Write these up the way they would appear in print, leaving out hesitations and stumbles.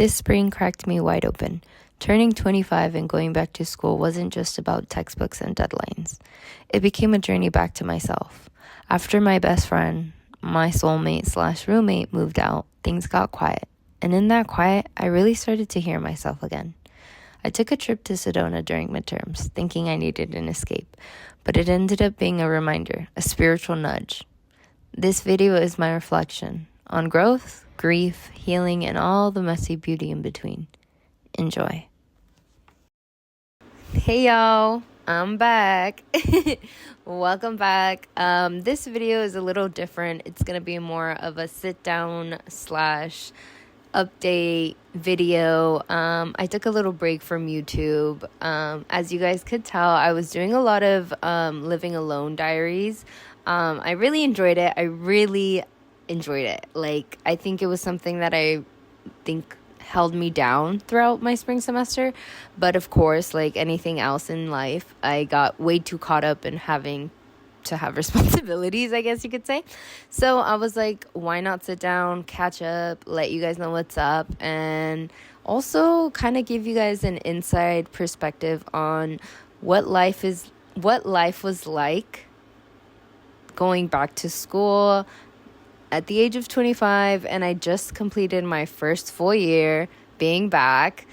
This spring cracked me wide open. Turning 25 and going back to school wasn't just about textbooks and deadlines. It became a journey back to myself. After my best friend, my soulmate/roommate moved out, things got quiet. And in that quiet, I really started to hear myself again. I took a trip to Sedona during midterms, thinking I needed an escape, but it ended up being a reminder, a spiritual nudge. This video is my reflection on growth, grief, healing, and all the messy beauty in between. Enjoy. Hey y'all, I'm back. Welcome back. This video is a little different. It's gonna be more of a sit down / update video. I took a little break from YouTube. As you guys could tell, I was doing a lot of living alone diaries. I really enjoyed it. Like, I think it was something that I think held me down throughout my spring semester. But of course, like anything else in life, I got way too caught up in having to have responsibilities, I guess you could say. So I was like, why not sit down, catch up, let you guys know what's up, and also kind of give you guys an inside perspective on what life was like going back to school at the age of 25, and I just completed my first full year being back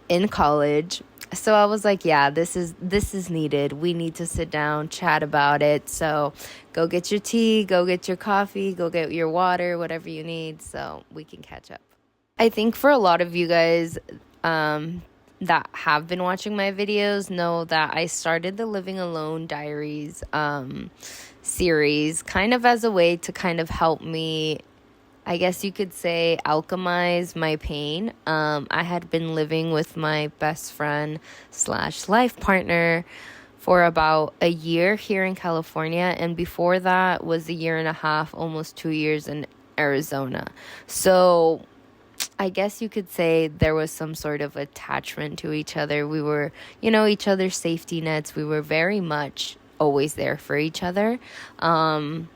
in college. So I was like, yeah, this is needed. We need to sit down, chat about it. So go get your tea, go get your coffee, go get your water, whatever you need, so we can catch up. I think for a lot of you guys that have been watching my videos know that I started the Living Alone Diaries series kind of as a way to kind of help me, I guess you could say, alchemize my pain. I had been living with my best friend / life partner for about a year here in California, and before that was a year and a half, almost 2 years in Arizona. So I guess you could say there was some sort of attachment to each other. We were, each other's safety nets. We were very much always there for each other. And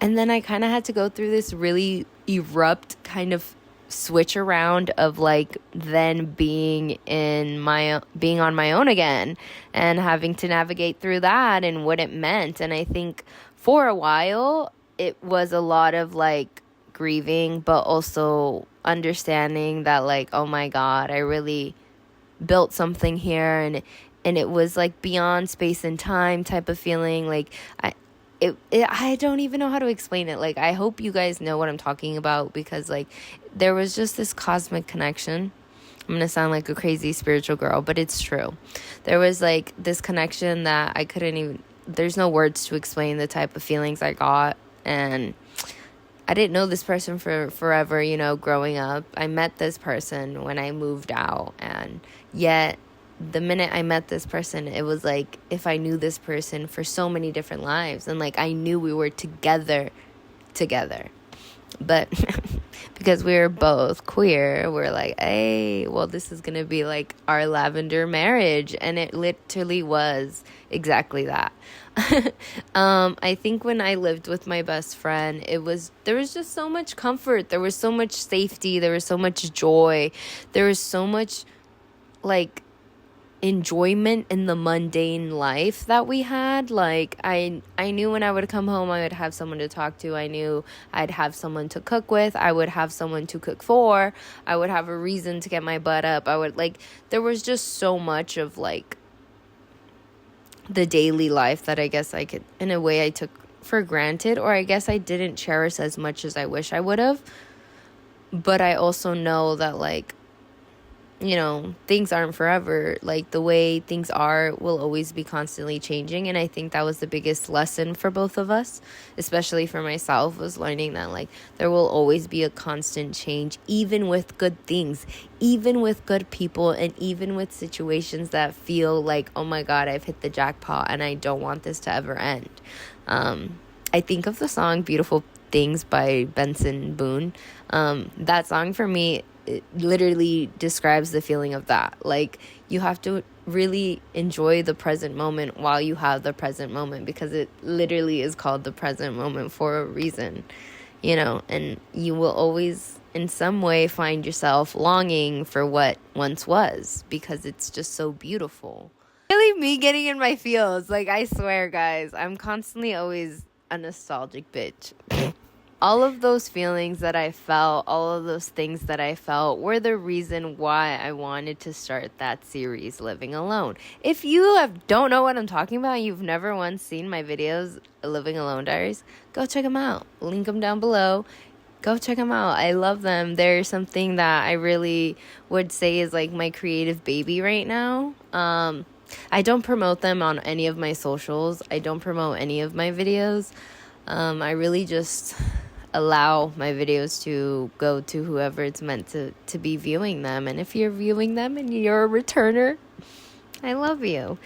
then I kind of had to go through this really abrupt kind of switch around of like then being on my own again and having to navigate through that and what it meant. And I think for a while it was a lot of like grieving, but also understanding that like, oh my God, I really built something here, and it was like beyond space and time type of feeling. Like I don't even know how to explain it. Like, I hope you guys know what I'm talking about, because like there was just this cosmic connection. I'm gonna sound like a crazy spiritual girl, but it's true. There was like this connection that there's no words to explain the type of feelings I got. And I didn't know this person for forever, growing up. I met this person when I moved out, and yet the minute I met this person, it was like if I knew this person for so many different lives, and like I knew we were together. But because we were both queer, we're like, hey, well, this is gonna be like our lavender marriage. And it literally was exactly that. I think when I lived with my best friend, there was just so much comfort. There was so much safety. There was so much joy. There was so much like enjoyment in the mundane life that we had. Like I knew when I would come home, I would have someone to talk to. I knew I'd have someone to cook with. I would have someone to cook for. I would have a reason to get my butt up. There was just so much of like the daily life that I guess I could, in a way, I took for granted, or I guess I didn't cherish as much as I wish I would have. But I also know that like, things aren't forever. Like the way things are will always be constantly changing. And I think that was the biggest lesson for both of us, especially for myself, was learning that like there will always be a constant change, even with good things, even with good people, and even with situations that feel like, oh my God, I've hit the jackpot and I don't want this to ever end. I think of the song Beautiful Things by Benson Boone. That song for me, it literally describes the feeling of that. Like, you have to really enjoy the present moment while you have the present moment, because it literally is called the present moment for a reason, and you will always in some way find yourself longing for what once was, because it's just so beautiful. Really me getting in my feels. Like, I swear, guys, I'm constantly always a nostalgic bitch. All of those feelings that I felt, all of those things that I felt were the reason why I wanted to start that series, Living Alone. If you don't know what I'm talking about, you've never once seen my videos, Living Alone Diaries, go check them out. Link them down below. Go check them out. I love them. They're something that I really would say is like my creative baby right now. I don't promote them on any of my socials. I don't promote any of my videos. I really just allow my videos to go to whoever it's meant to be viewing them. And if you're viewing them and you're a returner, I love you.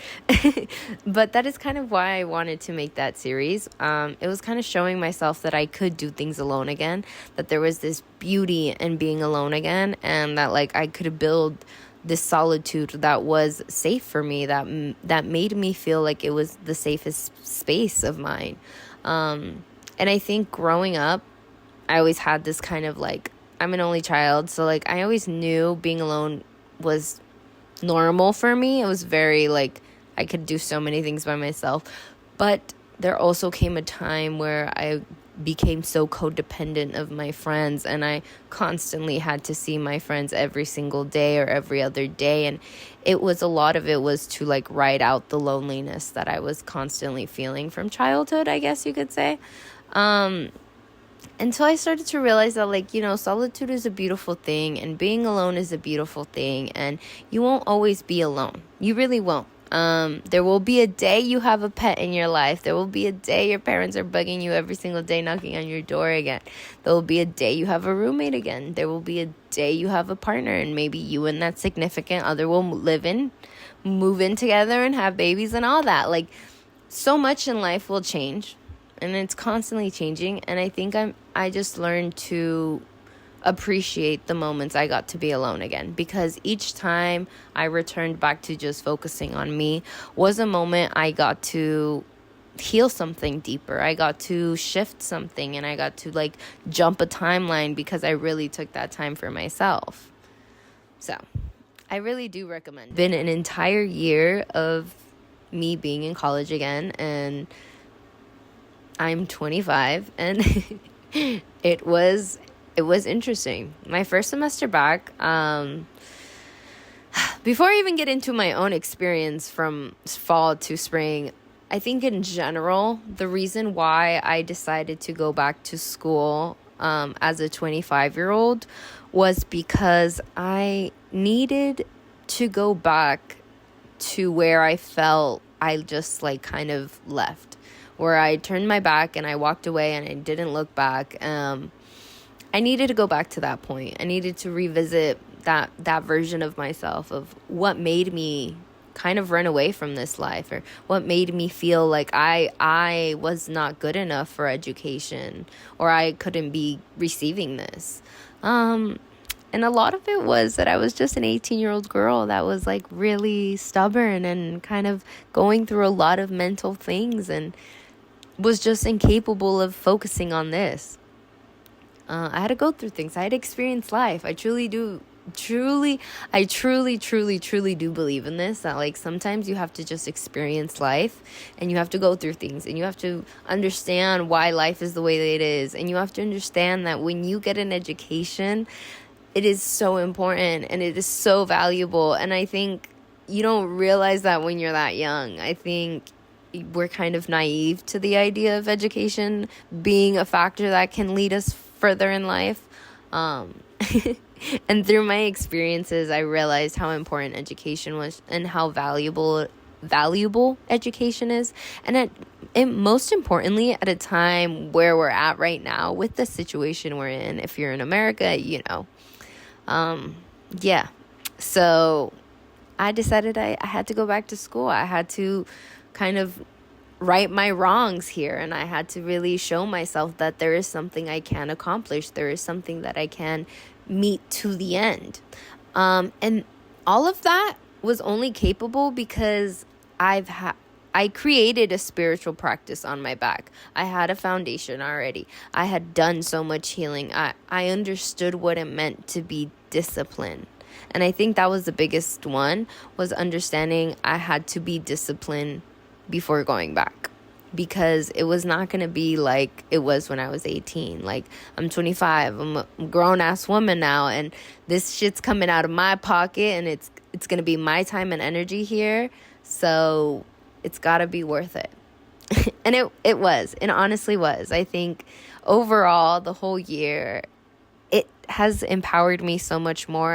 But that is kind of why I wanted to make that series. It was kind of showing myself that I could do things alone again, that there was this beauty in being alone again, and that like I could build this solitude that was safe for me, that made me feel like it was the safest space of mine. And I think growing up, I always had this kind of like, I'm an only child, so like I always knew being alone was normal for me. It was very like I could do so many things by myself. But there also came a time where I became so codependent of my friends, and I constantly had to see my friends every single day or every other day, and a lot of it was to like ride out the loneliness that I was constantly feeling from childhood, I guess you could say. Until I started to realize that, like, solitude is a beautiful thing, and being alone is a beautiful thing, and you won't always be alone. You really won't. There will be a day you have a pet in your life. There will be a day your parents are bugging you every single day, knocking on your door again. There will be a day you have a roommate again. There will be a day you have a partner, and maybe you and that significant other will move in together and have babies and all that. Like, so much in life will change, and it's constantly changing. And I think I just learned to appreciate the moments I got to be alone again, because each time I returned back to just focusing on me was a moment I got to heal something deeper. I got to shift something, and I got to like jump a timeline because I really took that time for myself. So I really do recommend it. Been an entire year of me being in college again, and I'm 25, and it was interesting. My first semester back, before I even get into my own experience from fall to spring, I think in general, the reason why I decided to go back to school as a 25-year-old was because I needed to go back to where I felt I just like kind of left, where I turned my back and I walked away and I didn't look back. I needed to go back to that point. I needed to revisit that version of myself, of what made me kind of run away from this life, or what made me feel like I was not good enough for education, or I couldn't be receiving this. And a lot of it was that I was just an 18-year-old girl that was like really stubborn and kind of going through a lot of mental things, and was just incapable of focusing on this. I had to go through things. I had to experience life. I truly do do believe in this, that like sometimes you have to just experience life, and you have to go through things, and you have to understand why life is the way that it is, and you have to understand that when you get an education, it is so important and it is so valuable. And I think you don't realize that when you're that young. I think we're kind of naive to the idea of education being a factor that can lead us further in life. And through my experiences, I realized how important education was, and how valuable education is. And most importantly, at a time where we're at right now with the situation we're in, if you're in America, yeah. So I decided I had to go back to school. I had to kind of right my wrongs here, and I had to really show myself that there is something I can accomplish. There is something that I can meet to the end. And all of that was only capable because I've I created a spiritual practice on my back. I had a foundation already. I had done so much healing. I understood what it meant to be disciplined. And I think that was the biggest one, was understanding I had to be disciplined before going back. Because it was not going to be like it was when I was 18. Like, I'm 25. I'm a grown-ass woman now. And this shit's coming out of my pocket. And it's going to be my time and energy here. So it's got to be worth it. And it was. It honestly was. I think overall, the whole year, it has empowered me so much more.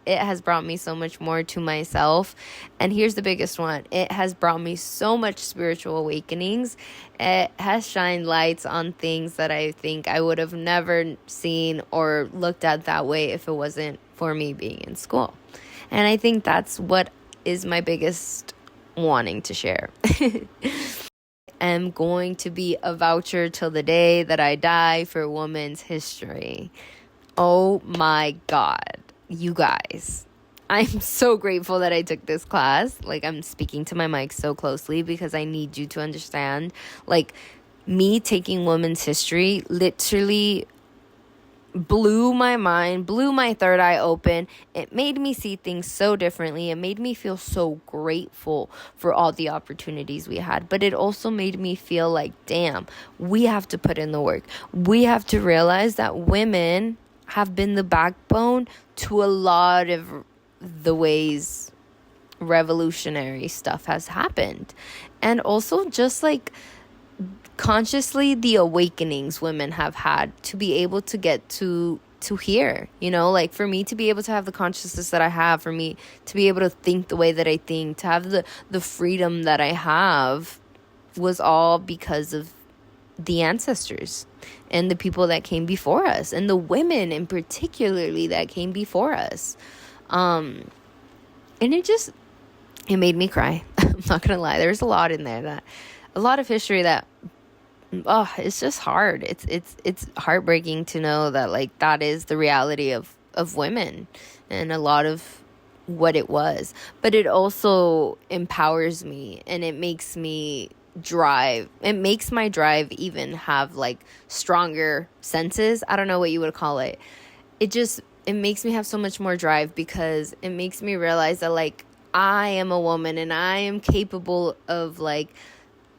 It has brought me so much more to myself. And here's the biggest one. It has brought me so much spiritual awakenings. It has shined lights on things that I think I would have never seen or looked at that way if it wasn't for me being in school. And I think that's what is my biggest wanting to share. I'm going to be a voucher till the day that I die for women's history. Oh my God, you guys. I'm so grateful that I took this class. Like, I'm speaking to my mic so closely because I need you to understand. Like, me taking women's history literally blew my mind, blew my third eye open. It made me see things so differently. It made me feel so grateful for all the opportunities we had. But it also made me feel like, damn, we have to put in the work. We have to realize that women have been the backbone to a lot of the ways revolutionary stuff has happened. And also just like consciously the awakenings women have had to be able to get to here, you know, like for me to be able to have the consciousness that I have, for me to be able to think the way that I think, to have the freedom that I have, was all because of the ancestors and the people that came before us, and the women in particularly that came before us. And it made me cry. I'm not gonna lie. There's a lot in there, a lot of history that, it's just hard. It's heartbreaking to know that, like, that is the reality of women and a lot of what it was. But it also empowers me, and it makes me drive. It makes my drive even have like stronger senses. I don't know what you would call it. It makes me have so much more drive, because it makes me realize that, like, I am a woman and I am capable of like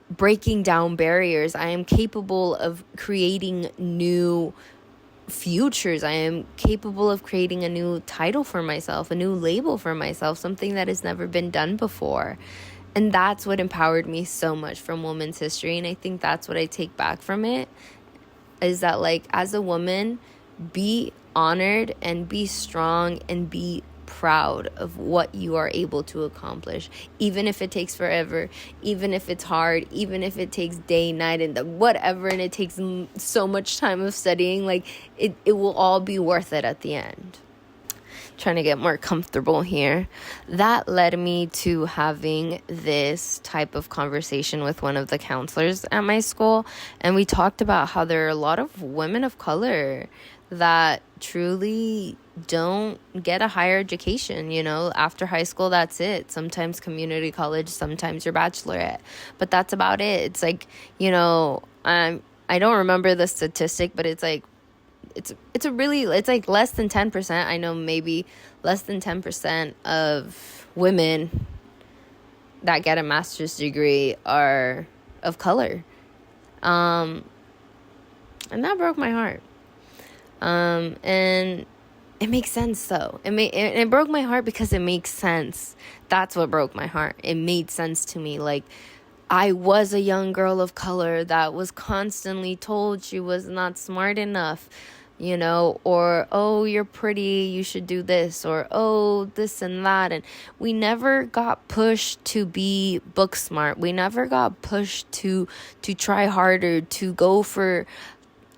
breaking down barriers. I am capable of creating new futures. I am capable of creating a new title for myself, a new label for myself, something that has never been done before. And that's what empowered me so much from women's history. And I think that's what I take back from it, is that, like, as a woman, be honored and be strong and be proud of what you are able to accomplish, even if it takes forever, even if it's hard, even if it takes day, night, and whatever, and it takes so much time of studying. Like, it will all be worth it at the end. Trying to get more comfortable here. That led me to having this type of conversation with one of the counselors at my school, and we talked about how there are a lot of women of color that truly don't get a higher education. You know, after high school, that's it. Sometimes community college, sometimes your bachelorette, but that's about it. It's like, you know, I don't remember the statistic, but it's like it's like less than 10%. I know maybe less than 10% of women that get a master's degree are of color. And that broke my heart. And it makes sense though. It broke my heart because it makes sense. That's what broke my heart. It made sense to me. Like, I was a young girl of color that was constantly told she was not smart enough, you know, or, oh, you're pretty, you should do this, or, oh, this and that. And we never got pushed to be book smart. We never got pushed to try harder, to go for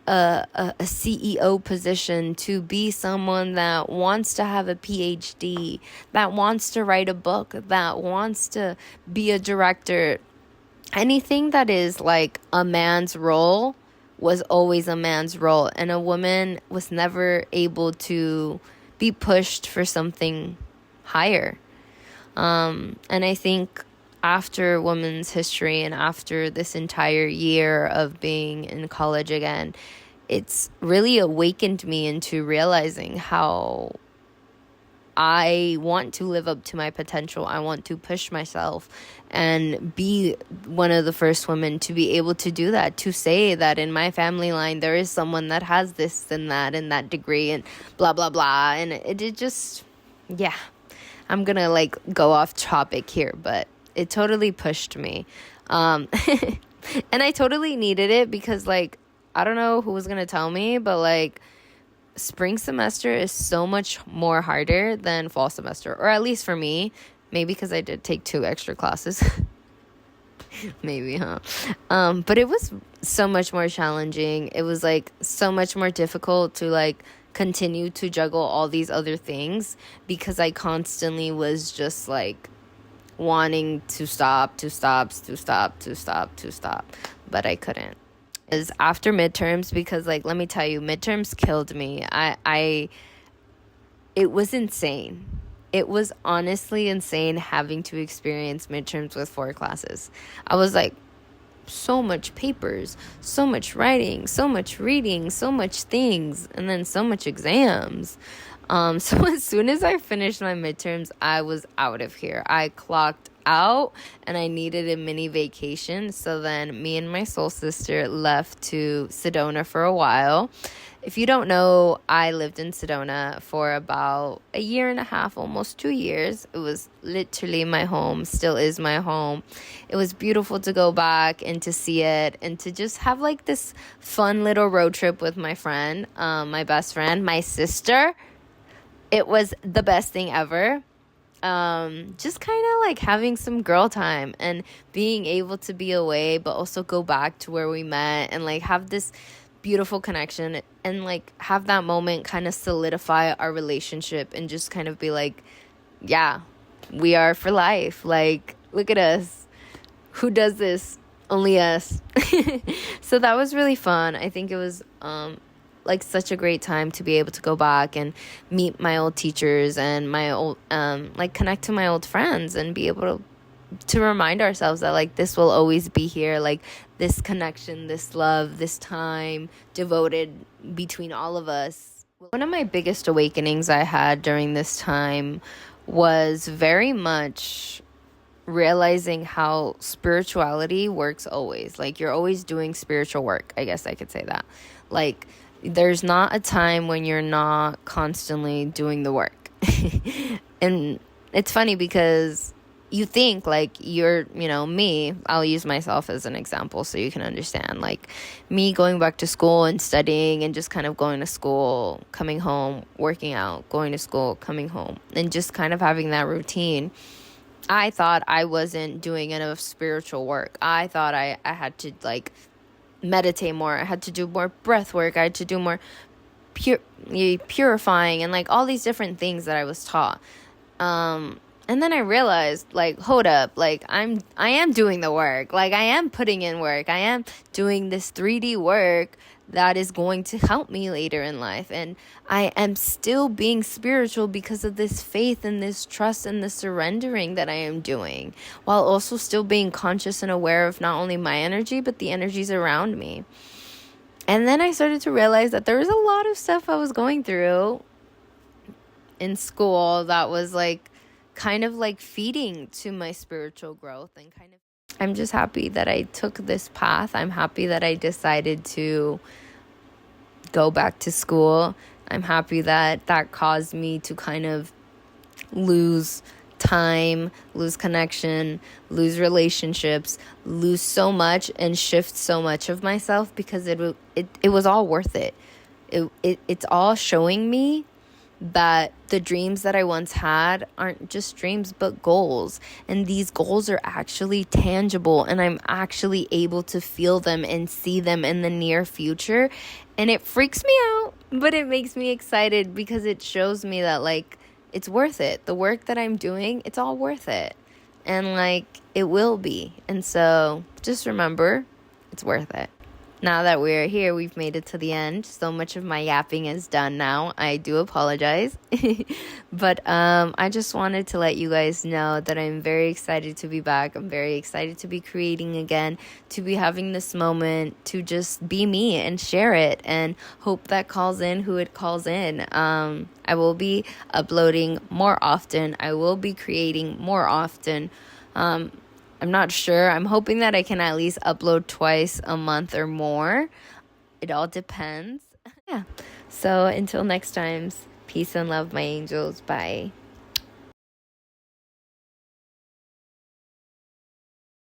a CEO position, to be someone that wants to have a PhD, that wants to write a book, that wants to be a director. Anything that is like a man's role was always a man's role, and a woman was never able to be pushed for something higher. And I think after women's history and after this entire year of being in college again, it's really awakened me into realizing how I want to live up to my potential. I want to push myself and be one of the first women to be able to do that, to say that in my family line there is someone that has this and that degree and blah blah blah. And it just, yeah, I'm gonna like go off topic here, but it totally pushed me. And I totally needed it because, like, I don't know who was gonna tell me, but like, spring semester is so much more harder than fall semester, or at least for me. Maybe because I did take 2 extra classes. Maybe, huh? But it was so much more challenging. It was like so much more difficult to like continue to juggle all these other things because I constantly was just like wanting to stop, but I couldn't. Is after midterms, because like, let me tell you, midterms killed me. It was insane. It was honestly insane having to experience midterms with 4 classes. I was like, so much papers, so much writing, so much reading, so much things, and then so much exams. So as soon as I finished my midterms, I was out of here. I clocked out and I needed a mini vacation. So then me and my soul sister left to Sedona for a while. If you don't know, I lived in Sedona for about 1.5 years, almost 2 years. It was literally my home, still is my home. It was beautiful to go back and to see it and to just have like this fun little road trip with my friend, my best friend, my sister. It was the best thing ever. Just kind of like having some girl time and being able to be away, but also go back to where we met and like have this beautiful connection and like have that moment kind of solidify our relationship and just kind of be like, yeah, we are for life. Like, look at us. Who does this? Only us. So that was really fun. I think it was, like such a great time to be able to go back and meet my old teachers and my old, like connect to my old friends and be able to remind ourselves that like this will always be here, like this connection, this love, this time devoted between all of us. One of my biggest awakenings I had during this time was very much realizing how spirituality works always. Like, you're always doing spiritual work. I guess I could say that. Like, there's not a time when you're not constantly doing the work. And it's funny because you think like you're, me, I'll use myself as an example so you can understand. Like, me going back to school and studying and just kind of going to school, coming home, working out, going to school, coming home, and just kind of having that routine. I thought I wasn't doing enough spiritual work. I thought I had to like meditate more. I had to do more breath work. I had to do more purifying and like all these different things that I was taught. And then I realized, like, hold up, like I am doing the work. Like, I am putting in work. I am doing this 3D work that is going to help me later in life. And I am still being spiritual because of this faith and this trust and the surrendering that I am doing, while also still being conscious and aware of not only my energy, but the energies around me. And then I started to realize that there was a lot of stuff I was going through in school that was like kind of like feeding to my spiritual growth, and kind of, I'm just happy that I took this path. I'm happy that I decided to go back to school. I'm happy that that caused me to kind of lose time, lose connection, lose relationships, lose so much and shift so much of myself, because it was all worth it. It's all showing me that the dreams that I once had aren't just dreams, but goals. And these goals are actually tangible, and I'm actually able to feel them and see them in the near future. And it freaks me out, but it makes me excited because it shows me that, like, it's worth it. The work that I'm doing, it's all worth it. And, like, it will be. And so just remember, it's worth it. Now that we're here, we've made it to the end. So much of my yapping is done now. I do apologize. But I just wanted to let you guys know that I'm very excited to be back. I'm very excited to be creating again, to be having this moment to just be me and share it, and hope that calls in who it calls in. I will be uploading more often. I will be creating more often. I'm not sure. I'm hoping that I can at least upload twice a month or more. It all depends. Yeah. So until next time, peace and love, my angels. Bye.